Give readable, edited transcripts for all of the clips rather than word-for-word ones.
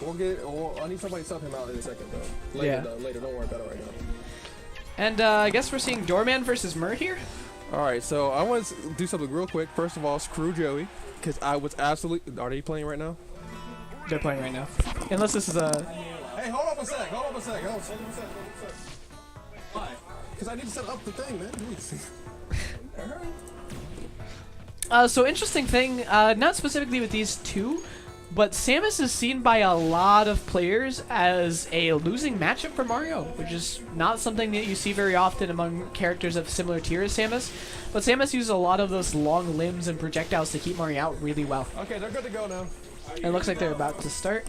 We'll get. I need somebody to sub him out in a second, though. Later, though. Later. Don't worry about it right now. And I guess we're seeing Doorman versus MRRR here. All right, so I want to do something real quick. First of all, screw Joey, because I was absolutely. Are they playing right now? They're playing right now. Unless this is a. Hey, hold up a sec. Hold up a sec. Hold up a sec. Why? Because I need to set up the thing, man. So interesting thing, not specifically with these two, but Samus is seen by a lot of players as a losing matchup for Mario, which is not something that you see very often among characters of similar tier as Samus. But Samus uses a lot of those long limbs and projectiles to keep Mario out really well. Okay, they're good to go now. It looks like they're about to start.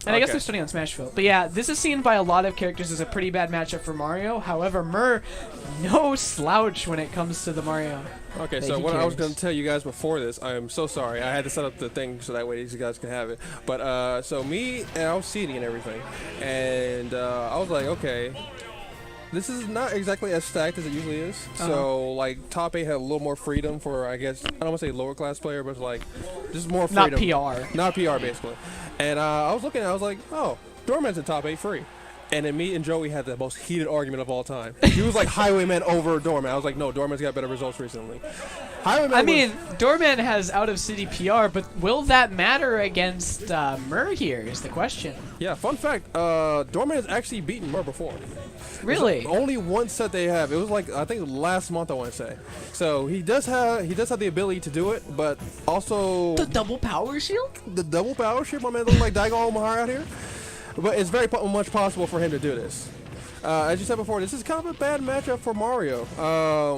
And I guess they're starting on Smashville. But yeah, this is seen by a lot of characters as a pretty bad matchup for Mario. However, MRRR, no slouch when it comes to the Mario. Okay, so what I was going to tell you guys before this, I am so sorry. I had to set up the thing so that way you guys can have it. But, so me, and I was seeding and everything. And I was like, okay, this is not exactly as stacked as it usually is. So, like, top 8 had a little more freedom for, I guess, I don't want to say lower class player, but it's like, just more freedom. Not PR. Not PR, basically. And I was looking, I was like, oh, Doorman's in top 8 free. And then me and Joey had the most heated argument of all time. He was like Highwayman over Doorman. I was like, no, Doorman's got better results recently. Doorman has out-of-city PR, but will that matter against MRRR here is the question. Yeah, fun fact, Doorman has actually beaten MRRR before. Really? Only one set they have. It was like, I think last month, I want to say. So he does have the ability to do it, but also... The double power shield? The double power shield? My man looks like Daigo Omahara out here. But it's very much possible for him to do this. As you said before, this is kind of a bad matchup for Mario.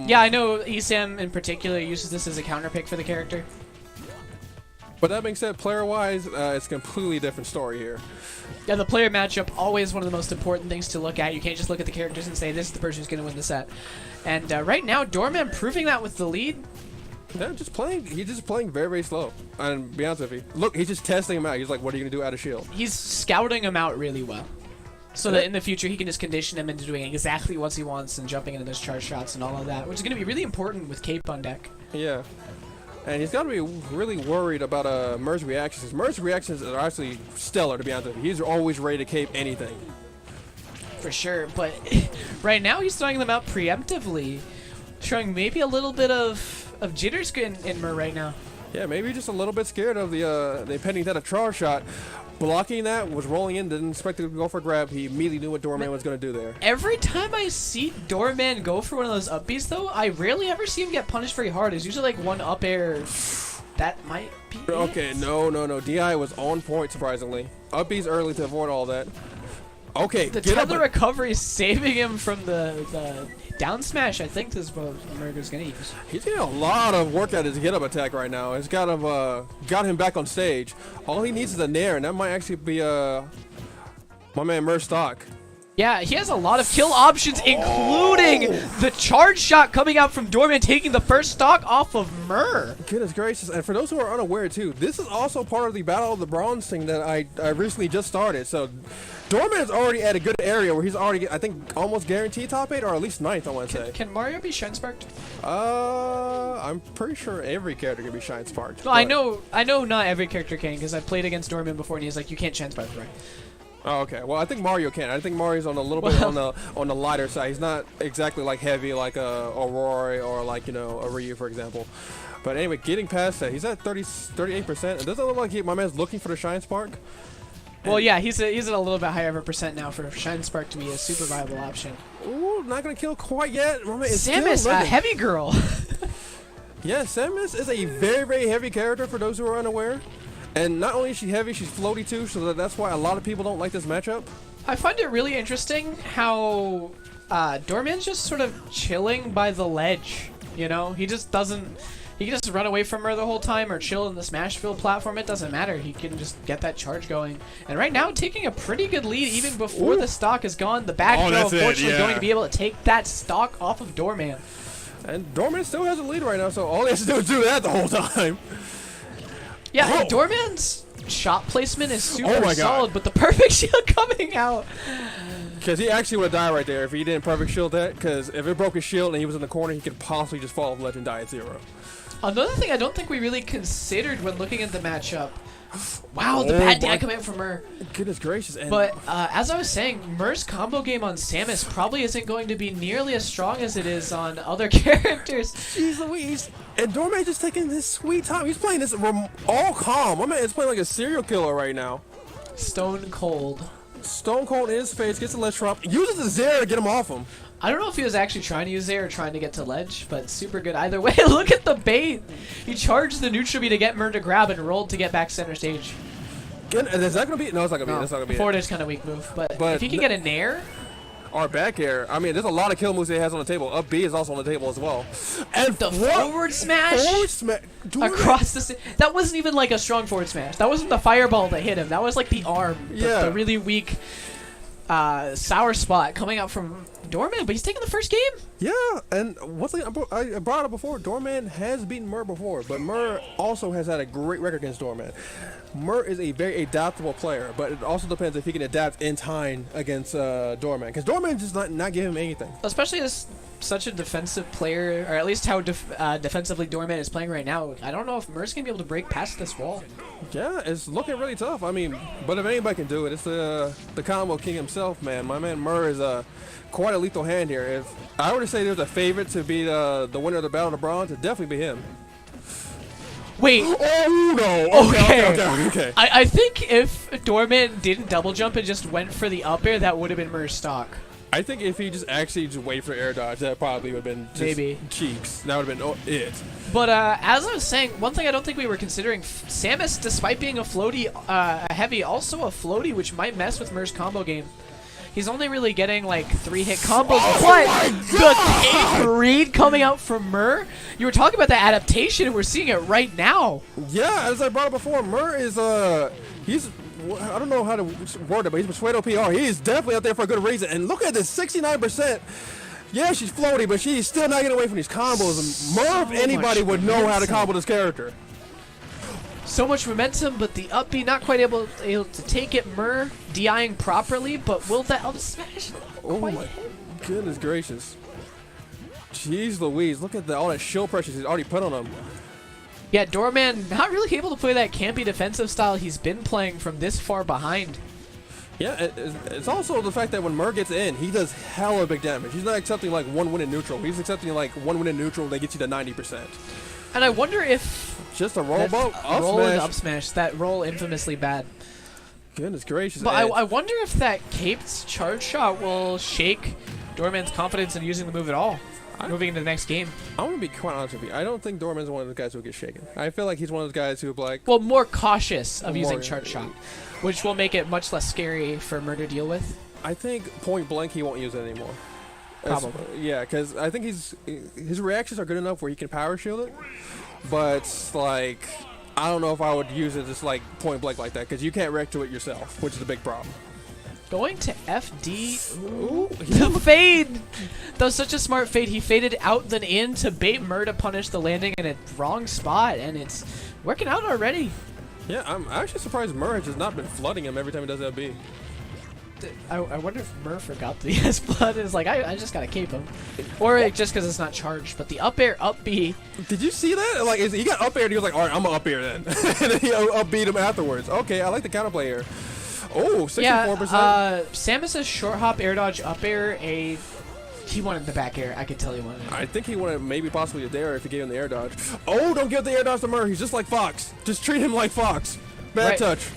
Yeah, I know Esam in particular uses this as a counter pick for the character. But that being said, player-wise, it's a completely different story here. Yeah, the player matchup, always one of the most important things to look at. You can't just look at the characters and say, this is the person who's going to win the set. And right now, Doorman proving that with the lead. Yeah, he's just playing very, very slow. And to be honest with you, look, he's just testing him out. He's like, what are you going to do out of shield? He's scouting him out really well. So that in the future, he can just condition him into doing exactly what he wants and jumping into those charge shots and all of that, which is going to be really important with Cape on deck. Yeah. And he's got to be really worried about MRRR's reactions. MRRR's reactions are actually stellar, to be honest with you. He's always ready to cape anything. For sure, but right now he's throwing them out preemptively, showing maybe a little bit of jitters in MRRR right now. Yeah, maybe just a little bit scared of the impending death of charge shot. Blocking that, was rolling in, didn't expect to go for a grab. He immediately knew what Doorman was going to do there. Every time I see Doorman go for one of those up Bs, though, I rarely ever see him get punished very hard. It's usually like one up air. That might be Okay, it. no. DI was on point, surprisingly. Up B's early to avoid all that. Okay, the tether recovery is saving him from the down smash. I think this is what MRRR's going to use. He's getting a lot of work out of his get-up attack right now. It's got him back on stage. All he needs is a nair, and that might actually be my man MRRR stock. Yeah, he has a lot of kill options, including the charge shot coming out from Doorman, taking the first stock off of MRRR. Goodness gracious. And for those who are unaware, too, this is also part of the Battle of the Bronze thing that I recently just started. So Doorman is already at a good area where he's already, I think, almost guaranteed top 8, or at least 9th, I want to say. Can Mario be Shine Sparked? I'm pretty sure every character can be Shine Sparked. Well, I know not every character can, because I've played against Doorman before, and he's like, you can't Shine Spark, right? Oh, okay. Well, I think Mario can. I think Mario's on a little bit on the lighter side. He's not exactly like heavy like a Rory or like, a Ryu, for example. But anyway, getting past that, he's at 38%. It doesn't look like my man's looking for the Shine Spark. Well, yeah, he's at a little bit higher of a percent now for Shine Spark to be a super viable option. Ooh, not gonna kill quite yet. My man is Samus, a heavy girl. Yeah, Samus is a very, very heavy character for those who are unaware. And not only is she heavy, she's floaty too, so that's why a lot of people don't like this matchup. I find it really interesting how Doorman's just sort of chilling by the ledge, He just doesn't... He can just run away from her the whole time or chill in the Smashville platform. It doesn't matter. He can just get that charge going. And right now, taking a pretty good lead even before the stock is gone. The back throw, unfortunately, going to be able to take that stock off of Doorman. And Doorman still has a lead right now, so all he has to do is do that the whole time. Yeah, and Doorman's shot placement is super God. solid, but the perfect shield coming out. Because he actually would have died right there if he didn't perfect shield that. Because if it broke his shield and he was in the corner, he could possibly just fall off the ledge and die at 0. Another thing I don't think we really considered when looking at the matchup, Wow, the bad dad coming from Murr. Goodness gracious. And But as I was saying, Murr's combo game on Samus probably isn't going to be nearly as strong as it is on other characters. Jeez Louise. And Doorman just taking his sweet time. He's playing this all calm. My man is playing like a serial killer right now. Stone cold. Stone cold in his face, gets the ledge drop, uses the Zero to get him off him. I don't know if he was actually trying to use there or trying to get to ledge, but super good either way. Look at the bait. He charged the neutral B to get Murr to grab and rolled to get back center stage. Is that going to be? No, it's not going to be. That's not going to be. Forward is kind of weak move, but if he can get a nair. Or back air. I mean, there's a lot of kill moves he has on the table. Up B is also on the table as well. And the forward smash. Forward smash. Across the... That wasn't even like a strong forward smash. That wasn't the fireball that hit him. That was like the arm. The really weak sour spot coming out from Doorman, but he's taking the first game. Yeah, and once again, I brought it up before, Doorman has beaten Murr before, but Murr also has had a great record against Doorman. Murr is a very adaptable player, but it also depends if he can adapt in time against Doorman, because Doorman just not give him anything. Especially as such a defensive player, or at least how defensively Doorman is playing right now. I don't know if Murr's going to be able to break past this wall. Yeah, it's looking really tough. I mean, but if anybody can do it, it's the combo king himself, man. My man Murr is quite a lethal hand here. If I were to say there's a favorite to be the winner of the Battle of the Bronze, it'd definitely be him. Wait. Oh, no. Okay. I think if Doorman didn't double jump and just went for the up air, that would have been Murr's stock. I think if he just actually waited for air dodge, that probably would have been just maybe cheeks. That would have been it. But as I was saying, one thing I don't think we were considering, Samus, despite being a floaty, heavy, also a floaty, which might mess with Murr's combo game. He's only really getting like 3-hit combos, but the cake read coming out from Murr. You were talking about the adaptation, and we're seeing it right now. Yeah, as I brought up before, Murr is he's. I don't know how to word it, but he's Persuado PR. He is definitely out there for a good reason. And look at this, 69%. Yeah, she's floaty, but she's still not getting away from these combos. And Murr, if anybody, would know how to combo this character. So much momentum, but the up B not quite able to take it. Murr DIing properly, but will that up smash? Oh my goodness gracious. Jeez Louise, look at all that shield pressure he's already put on him. Yeah, Doorman not really able to play that campy defensive style he's been playing from this far behind. Yeah, it's also the fact that when Murr gets in, he does hella big damage. He's not accepting like one win in neutral. He's accepting like one win in neutral that gets you to 90%. And I wonder if just a roll up smash. Up smash, that roll infamously bad. Goodness gracious. But I wonder if that caped charge shot will shake Doorman's confidence in using the move at all. Moving into the next game. I'm going to be quite honest with you. I don't think Doorman's one of the guys who will get shaken. I feel like he's one of those guys who will like... Well, more cautious of using charge shot, which will make it much less scary for Murr to deal with. I think point blank he won't use it anymore. Probably. Yeah, because I think his reactions are good enough where he can power shield it. But, like, I don't know if I would use it just like point blank like that because you can't react to it yourself, which is a big problem. Going to FD. Ooh, the fade! That was such a smart fade. He faded out then in to bait Murr to punish the landing in a wrong spot, and it's working out already. Yeah, I'm actually surprised Murr has just not been flooding him every time he does FB. I wonder if Murr forgot that he has flood and is like, I just gotta cape him. Or just because it's not charged. But the up air, up B. Did you see that? Like, he got up air and he was like, alright, I'm gonna up air then. And then he up beat him afterwards. Okay, I like the counterplay here. Oh, 64%. Yeah, Samus's short hop air dodge up air, he wanted the back air. I could tell he wanted it. I think he wanted maybe possibly a dare if he gave him the air dodge. Oh, don't give the air dodge to Murr. He's just like Fox. Just treat him like Fox. Bad touch.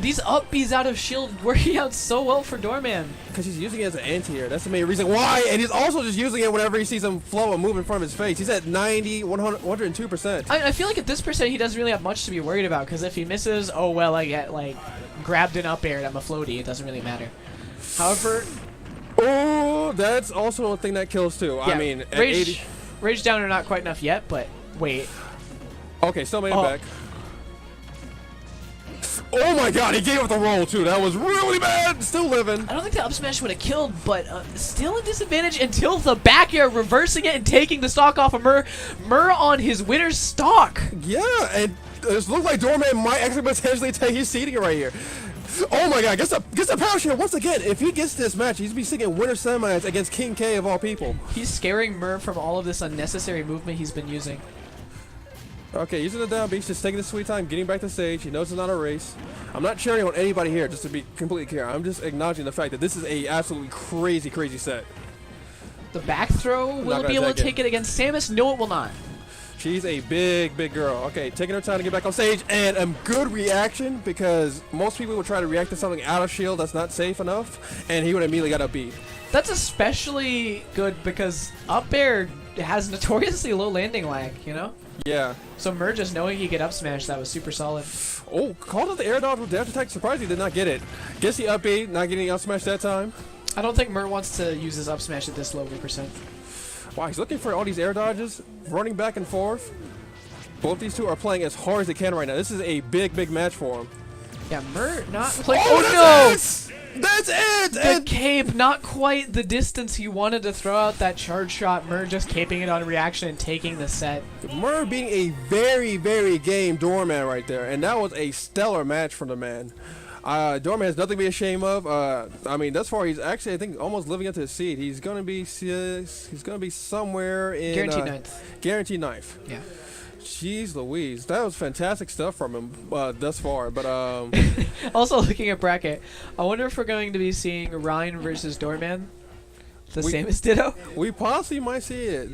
These up Bs out of shield working out so well for Doorman. Because he's using it as an anti-air. That's the main reason why. And he's also just using it whenever he sees him flow and move in front of his face. He's at 90, 100, 102%. I feel like at this percent he doesn't really have much to be worried about. Because if he misses, oh well, I get like grabbed and up aired. I'm a floaty. It doesn't really matter. However... Oh, that's also a thing that kills too. Yeah, I mean, at 80... Rage down are not quite enough yet, but wait. Okay, still made it back. Oh my god, he gave up the roll too. That was really bad. Still living. I don't think the up smash would have killed, but still a disadvantage until the back air, reversing it and taking the stock off of Murr. Murr on his winner's stock. Yeah, and it looks like Doorman might actually potentially take his seating right here. Oh my god, gets the power share once again. If he gets this match, he's be singing winner semis against King K of all people. He's scaring Murr from all of this unnecessary movement he's been using. Okay, using the down beach, just taking his sweet time, getting back to stage. He knows it's not a race. I'm not cheering on anybody here, just to be completely clear. I'm just acknowledging the fact that this is a absolutely crazy, crazy set. The back throw, will it be able to take it against Samus? No, it will not. She's a big, big girl. Okay, taking her time to get back on stage, and a good reaction because most people would try to react to something out of shield that's not safe enough, and he would immediately got up B. That's especially good because up air has notoriously low landing lag, you know? Yeah. So Mer just knowing he could up smash, that was super solid. Oh, called out the air dodge with dash attack. Surprisingly, did not get it. Gets the up B, not getting up smash that time. I don't think Mer wants to use his up smash at this low percent. Wow, he's looking for all these air dodges, running back and forth. Both these two are playing as hard as they can right now. This is a big, big match for him. Yeah, Mer not playing. Oh, no! That's it! The cape, not quite the distance he wanted to throw out that charge shot. Mer just caping it on reaction and taking the set. Mer being a very, very game Doorman right there, and that was a stellar match from the man. Doorman has nothing to be ashamed of. I mean, thus far he's actually, I think, almost living up to his seed. He's gonna be somewhere in guaranteed ninth. Guaranteed ninth. Yeah. Jeez Louise, that was fantastic stuff from him thus far. But also looking at bracket, I wonder if we're going to be seeing Ryan versus Doorman, the Samus Ditto. We possibly might see it.